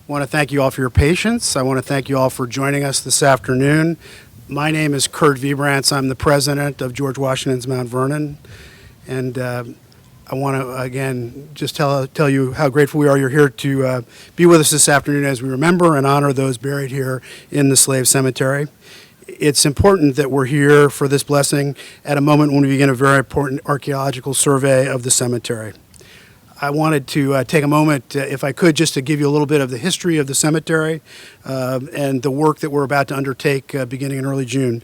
I want to thank you all for your patience. I want to thank you all for joining us this afternoon. My name is Kurt Vibrants. I'm the president of George Washington's Mount Vernon. And I want to, again, just tell you how grateful we are you're here to be with us this afternoon as we remember and honor those buried here in the Slave Cemetery. It's important that we're here for this blessing at a moment when we begin a very important archaeological survey of the cemetery. I wanted to take a moment, if I could, just to give you a little bit of the history of the cemetery and the work that we're about to undertake beginning in early June.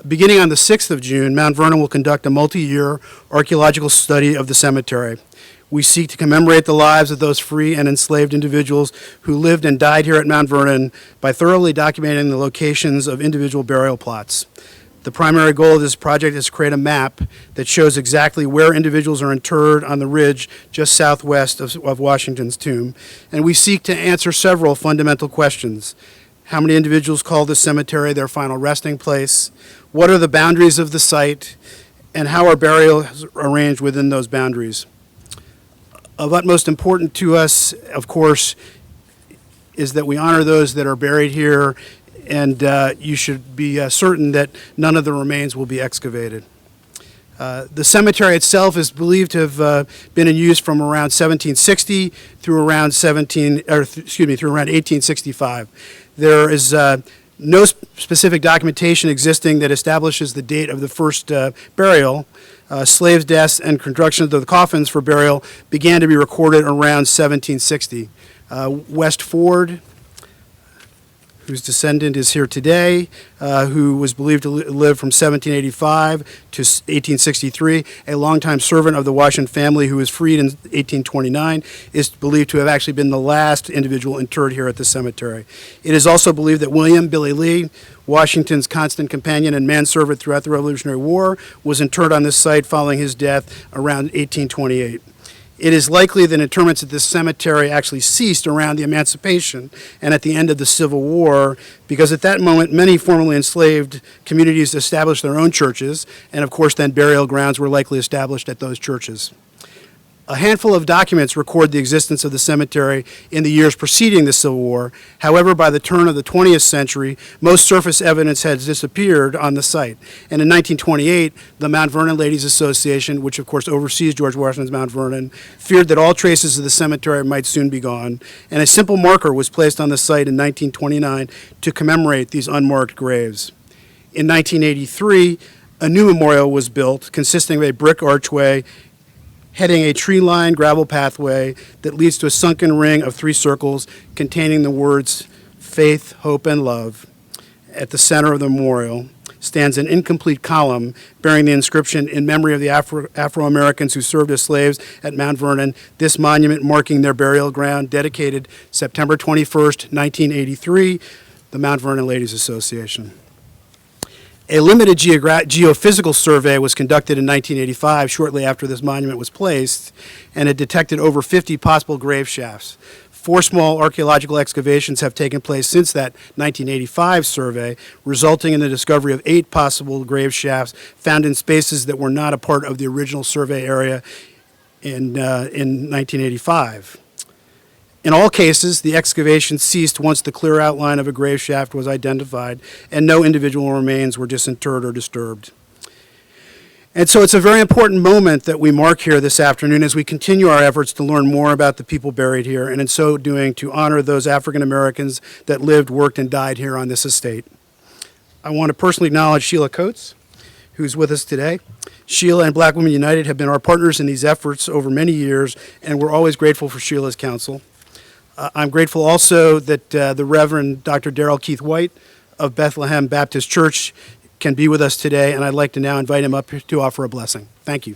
Beginning on the 6th of June, Mount Vernon will conduct a multi-year archaeological study of the cemetery. We seek to commemorate the lives of those free and enslaved individuals who lived and died here at Mount Vernon by thoroughly documenting the locations of individual burial plots. The primary goal of this project is to create a map that shows exactly where individuals are interred on the ridge just southwest of Washington's tomb. And we seek to answer several fundamental questions. How many individuals call this cemetery their final resting place? What are the boundaries of the site? And how are burials arranged within those boundaries? Of utmost importance to us, of course, is that we honor those that are buried here, and you should be certain that none of the remains will be excavated. The cemetery itself is believed to have been in use from around 1760 through around 1865. There is no specific documentation existing that establishes the date of the first burial. Slaves' deaths and construction of the coffins for burial began to be recorded around 1760. West Ford, whose descendant is here today, who was believed to live from 1785 to 1863, a longtime servant of the Washington family who was freed in 1829, is believed to have actually been the last individual interred here at the cemetery. It is also believed that William Billy Lee, Washington's constant companion and manservant throughout the Revolutionary War, was interred on this site following his death around 1828. It is likely that interments at this cemetery actually ceased around the Emancipation and at the end of the Civil War, because at that moment many formerly enslaved communities established their own churches, and of course then burial grounds were likely established at those churches. A handful of documents record the existence of the cemetery in the years preceding the Civil War. However, by the turn of the 20th century, most surface evidence has disappeared on the site. And in 1928, the Mount Vernon Ladies Association, which of course oversees George Washington's Mount Vernon, feared that all traces of the cemetery might soon be gone, and a simple marker was placed on the site in 1929 to commemorate these unmarked graves. In 1983, a new memorial was built consisting of a brick archway heading a tree-lined gravel pathway that leads to a sunken ring of 3 circles containing the words faith, hope, and love. At the center of the memorial stands an incomplete column bearing the inscription, "In memory of the Afro-Americans who served as slaves at Mount Vernon, this monument marking their burial ground, dedicated September 21st, 1983, the Mount Vernon Ladies Association." A limited geophysical survey was conducted in 1985, shortly after this monument was placed, and it detected over 50 possible grave shafts. 4 small archaeological excavations have taken place since that 1985 survey, resulting in the discovery of 8 possible grave shafts found in spaces that were not a part of the original survey area in 1985. In all cases, the excavation ceased once the clear outline of a grave shaft was identified and no individual remains were disinterred or disturbed. And so it's a very important moment that we mark here this afternoon as we continue our efforts to learn more about the people buried here, and in so doing to honor those African Americans that lived, worked, and died here on this estate. I want to personally acknowledge Sheila Coates, who's with us today. Sheila and Black Women United have been our partners in these efforts over many years, and we're always grateful for Sheila's counsel. I'm grateful also that the Reverend Dr. Darrell Keith White of Bethlehem Baptist Church can be with us today, and I'd like to now invite him up to offer a blessing. Thank you.